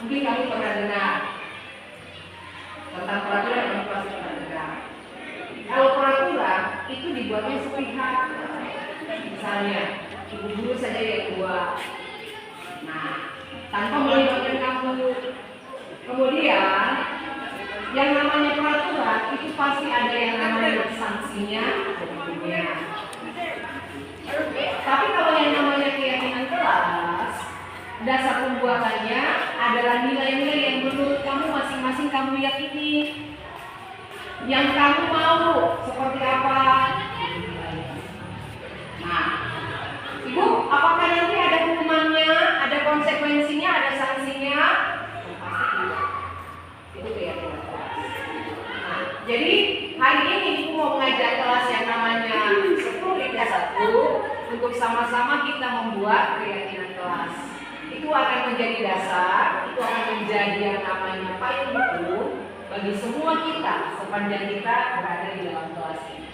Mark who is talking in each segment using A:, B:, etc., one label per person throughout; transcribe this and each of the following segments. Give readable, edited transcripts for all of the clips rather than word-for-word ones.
A: Mungkin kamu pernah dengar tentang peraturan, kamu pasti pernah dengar. Kalau peraturan itu dibuatnya sepihak, misalnya ibu guru saja yang buat, nah tanpa melibatkan kamu. Kemudian yang namanya peraturan itu pasti ada yang namanya sanksinya, tentunya. Tapi kalau yang namanya keyakinan kelas, dasar pembuatannya adalah nilai-nilai yang menurut kamu masing-masing kamu yakini, yang kamu mau seperti apa. Nah, Ibu, apakah nanti ada hukumannya, ada konsekuensinya, ada sanksinya? Pasti tidak. Itu keyakinan kelas. Nah, jadi hari ini Ibu mau mengajak kelas yang namanya 10-1 untuk sama-sama kita membuat keyakinan kelas. Itu akan menjadi dasar, itu akan menjadi yang namanya payung hukum bagi semua kita sepanjang kita berada di dalam kelas ini.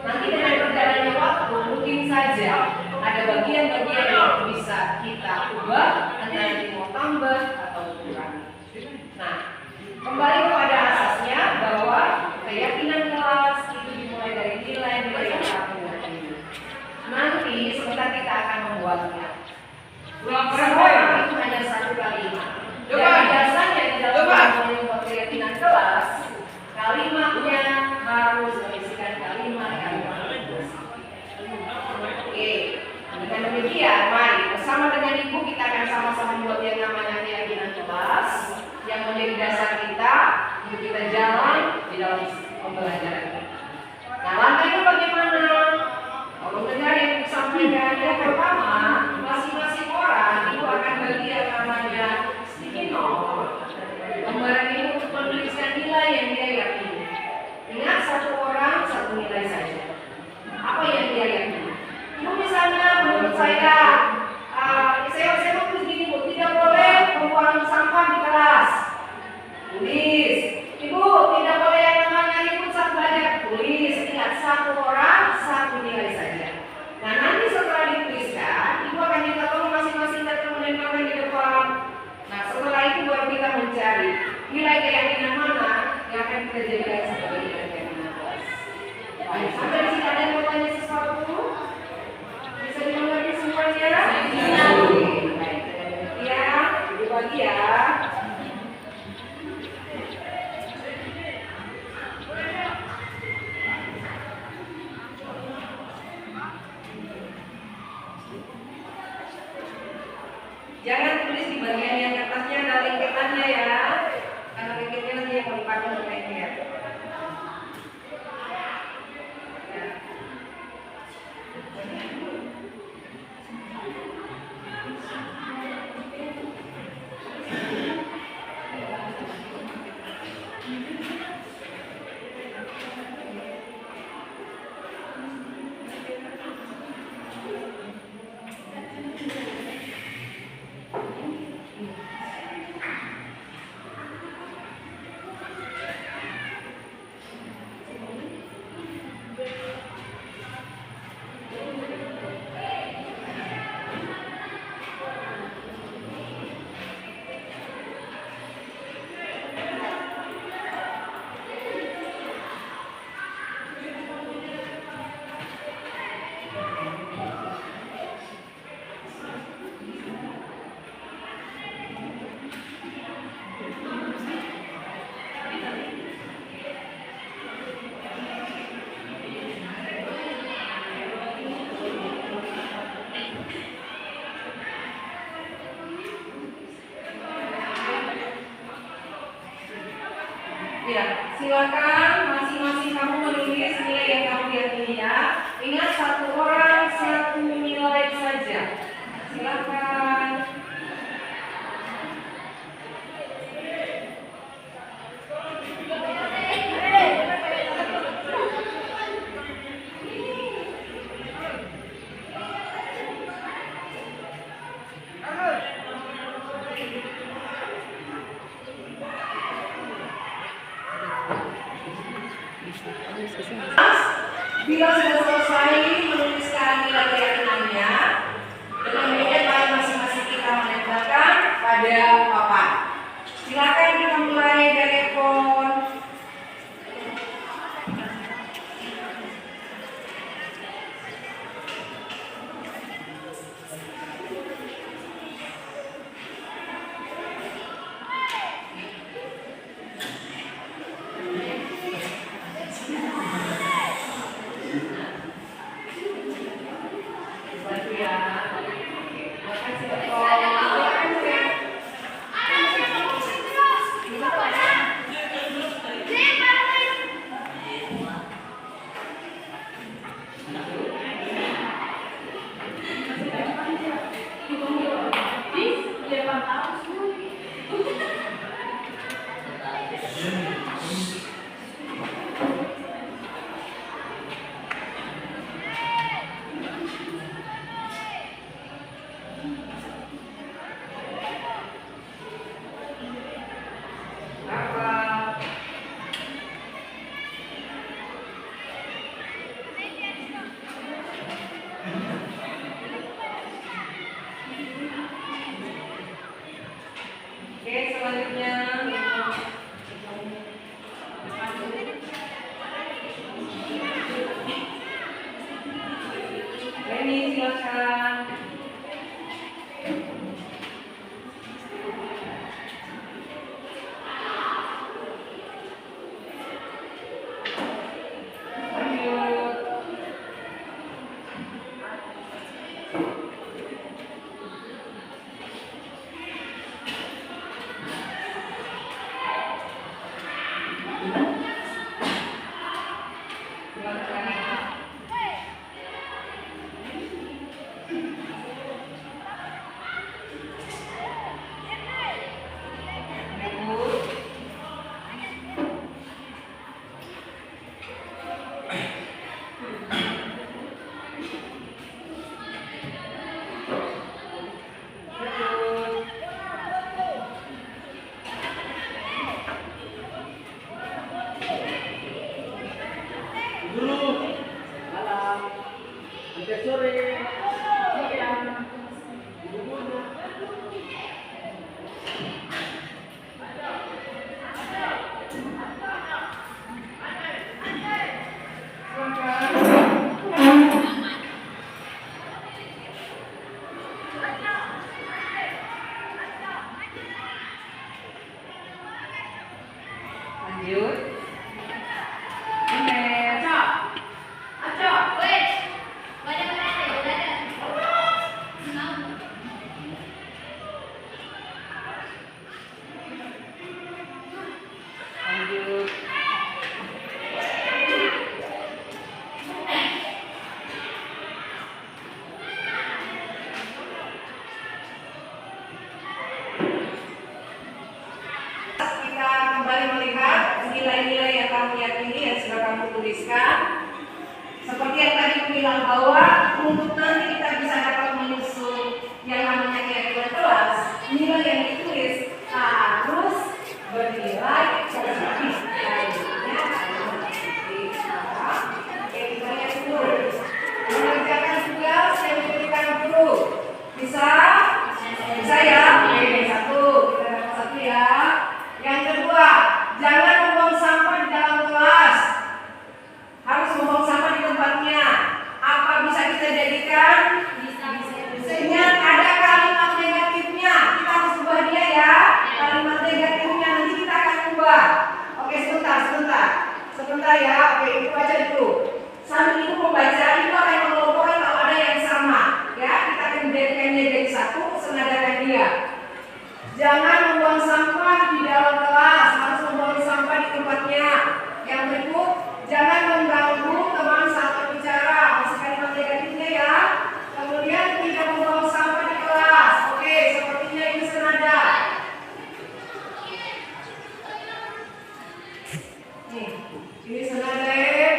A: Nanti dengan berjalannya waktu mungkin saja ada bagian-bagian yang bisa kita ubah, antara mau tambah atau kurang. Nah, kembali kepada asasnya bahwa keyakinan kelas itu dimulai dari nilai-nilai yang kamu yakini. Nanti sebentar kita akan membuatnya. Semua itu hanya satu kalimat. Dan biasanya di dalam membuat keyakinan kelas, kalimatnya harus berisikan kalimat. Oke, dengan demikian, mari bersama dengan Ibu kita akan sama-sama membuat yang namanya keyakinan kelas yang menjadi dasar kita untuk kita jalan di dalam pembelajaran kita. Nah, langkahnya bagaimana? Kalau dengar yang disampaikan, yang pertama, masing-masing orang itu akan bagi yang namanya sticky note. Lembaran ini untuk menuliskan nilai yang dia yakini. Ingat, satu orang satu nilai saja. Apa yang dia yakini? Ibu misalnya menurut saya mau tulis gini, Bu, tidak boleh membuang sampah di kelas. Tulis. Ibu, tidak boleh yang namanya ribut saat belajar. Tulis. Ingat, satu orang satu nilai saja. Nah, nanti setelah dituliskan, Ibu akan minta tolong masing-masing datang menempelkan di depan. Nah, setelah itu baru kita mencari nilai keyakinan mana yang akan kita jadikan sebagai nilai keyakinan kelas. Baik, sampai di sini ada yang mau tanya sesuatu? Bisa dimengerti semuanya? Baik, ya, Ibu bagi ya. Jangan tulis di bagian yang kertasnya, ada lengketannya ya. Karena lengketnya nanti yang mau dipakai untuk lengket. Ya, silakan masing-masing kamu menulis nilai yang kamu yakini ya. Ingat, satu orang satu nilai saja. Silakan. Bila sudah selesai menuliskan nilai keyakinannya dengan deadline tuliskan. Seperti yang tadi aku bilang bahwa untuk nanti kita bisa dapat menyusun yang namanya keyakinan kelas, nilai yang ditulis harus bernilai positif. Oke, kita lihat dulu. Mengerjakan tugas yang diberikan guru. Bisa? Bisa ya? Oke, satu. Kita dapat satu ya. Yang kedua, jangan membuang sampah di dalam kelas. Harus membuang sampah di tempatnya. Apa bisa kita jadikan? Ingat ada kalimat negatifnya. Kita harus ubah dia ya. Kalimat negatifnya nanti kita akan ubah. Oke, sebentar ya. Oke, itu baca dulu. Sambil itu membaca, itu akan mengelompokkan kalau ada yang sama. Ya, kita akan menjadikannya jadi satu, senadakan dia. Jangan membuang sampah di dalam kelas, harus membuang sampah di tempatnya. Yang berikut, jangan mengganggu teman saat berbicara. Masih kalimat negatifnya ya. Kemudian tidak membuang sampah di kelas. Oke, sepertinya ini senada. Nih, ini senada ya.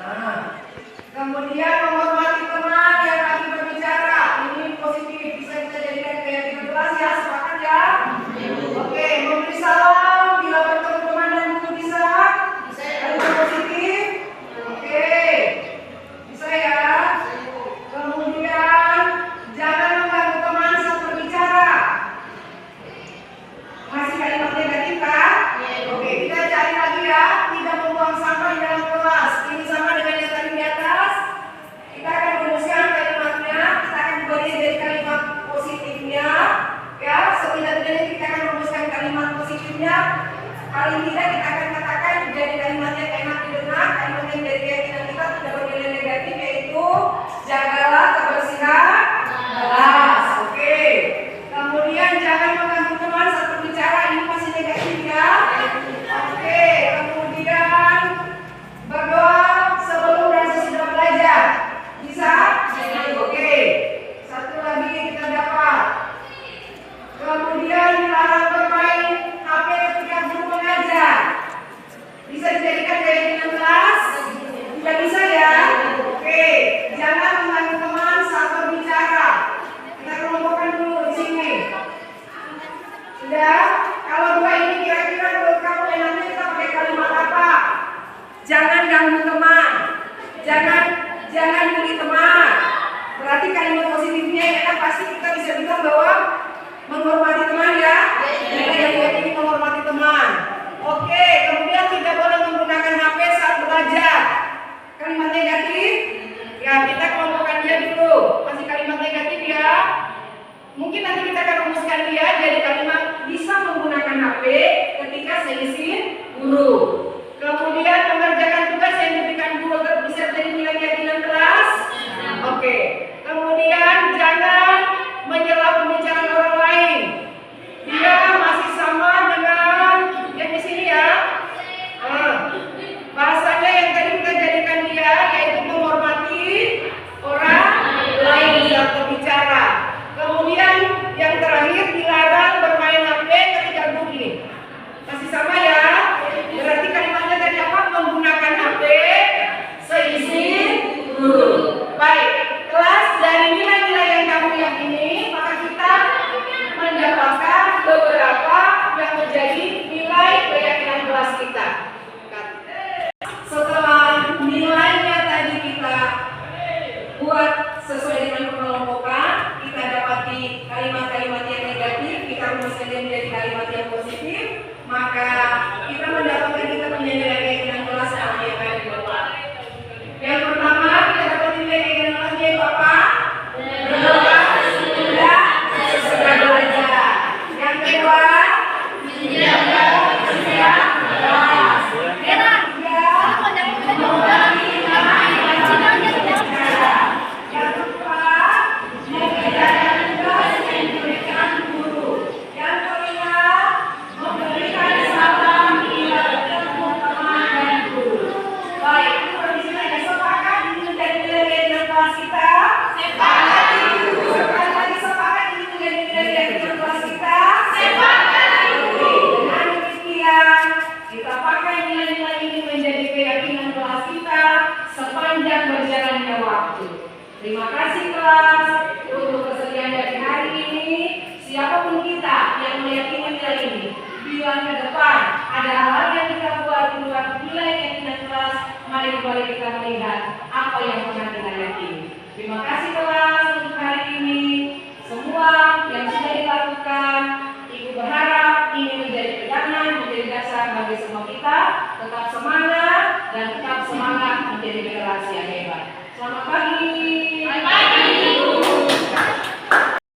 A: Nah, kemudian menghormati teman yang lagi berbicara. Ini positif, bisa kita jadikan keyakinan kelas ya, sepakat ya? Oke, memberi salam bila bertemu teman dan guru bisa? Kalimat positif? Oke, bisa ya? Kemudian jangan mengganggu teman saat berbicara. Masih kalimat negatif kan? Oke, kita cari lagi ya. Tidak membuang sampah di dalam kelas. Ini sama dengan yang tadi di atas. Kita akan rumuskan kalimatnya. Kita akan beri dari kalimat positifnya. Ya, setidaknya kita akan rumuskan kalimat positifnya. Paling tidak kita akan katakan jadi kalimat yang enak didengar. Kalimat yang dari keyakinan kita tidak bernilai negatif, yaitu jagalah kebersihan kelas. Oke. Kemudian jangan mengganggu teman saat berbicara. Ini masih negatif ya. Oke. Kemudian berdoa sebelum dan sesudah belajar. Bisa? Oke. Satu lagi kita dapat. Kemudian dilarang bermain HP ketika guru mengajar. Bisa dijadikan keyakinan kelas? Tidak bisa ya? Oke. Jangan mengganggu teman saat berbicara. Kita kelompokkan dulu di sini. Sudah? Kalau dua ini kira-kira menurut kamu enaknya kita pakai kalimat apa? Jangan ganggu teman. Jangan bully teman. Berarti kalimat positifnya enak, pasti kita bisa bilang bahwa menghormati teman ya. Kita yang ini menghormati teman. Oke, kemudian tidak boleh menggunakan HP saat belajar. Kalimat negatif? Ya, kita kelompokkan dia dulu. Masih kalimat negatif ya. Mungkin nanti kita akan rumuskan dia jadi kalimat bisa menggunakan HP ketika seizin guru. Kemudian mengerjakan tugas yang diberikan guru bisa jadi nilai keyakinan kelas. Oke. Kemudian jangan menyela pembicaraan orang lain. Dia masih sama dengan yang di sini ya. Bahasanya yang tadi kita jadikan dia yaitu menghormati orang lain saat berbicara. Kemudian yang terakhir dilarang bermain HP ketika duduk. Masih sama ya? Berarti kalimatnya tadi apa? Menggunakan HP seizin guru. Baik, kelas dari nilai-nilai yang kamu yakini, maka kita mendapatkan beberapa yang menjadi nilai keyakinan kelas kita. Setelah nilainya tadi kita buat sesuai dengan pengelompokan, kita dapati kalimat-kalimat yang negatif, kita rumuskan menjadi kalimat yang positif, maka kita mendapatkan kita punya nilai keyakinan kelas yang ada di bawah. Yang pertama kita dapat nilai keyakinan kelas yaitu apa? Berdoa sudah sesudah belajar. Yang kedua, menjaga kebersihan kelas. Yang ketiga, membagi teman yang berbicara. Yang keempat, mengerjakan tugas yang diberikan guru. Yang kelima, siapapun kita yang meyakini nilai ini, bila ke depan ada hal yang kita buat di luar nilai keyakinan kelas, mari kembali kita melihat apa yang pernah kita yakini. Terima kasih kelas untuk hari ini. Semua yang sudah dilakukan, Ibu berharap ini menjadi pegangan, menjadi dasar bagi semua kita. Tetap semangat dan tetap semangat menjadi generasi yang hebat. Selamat pagi.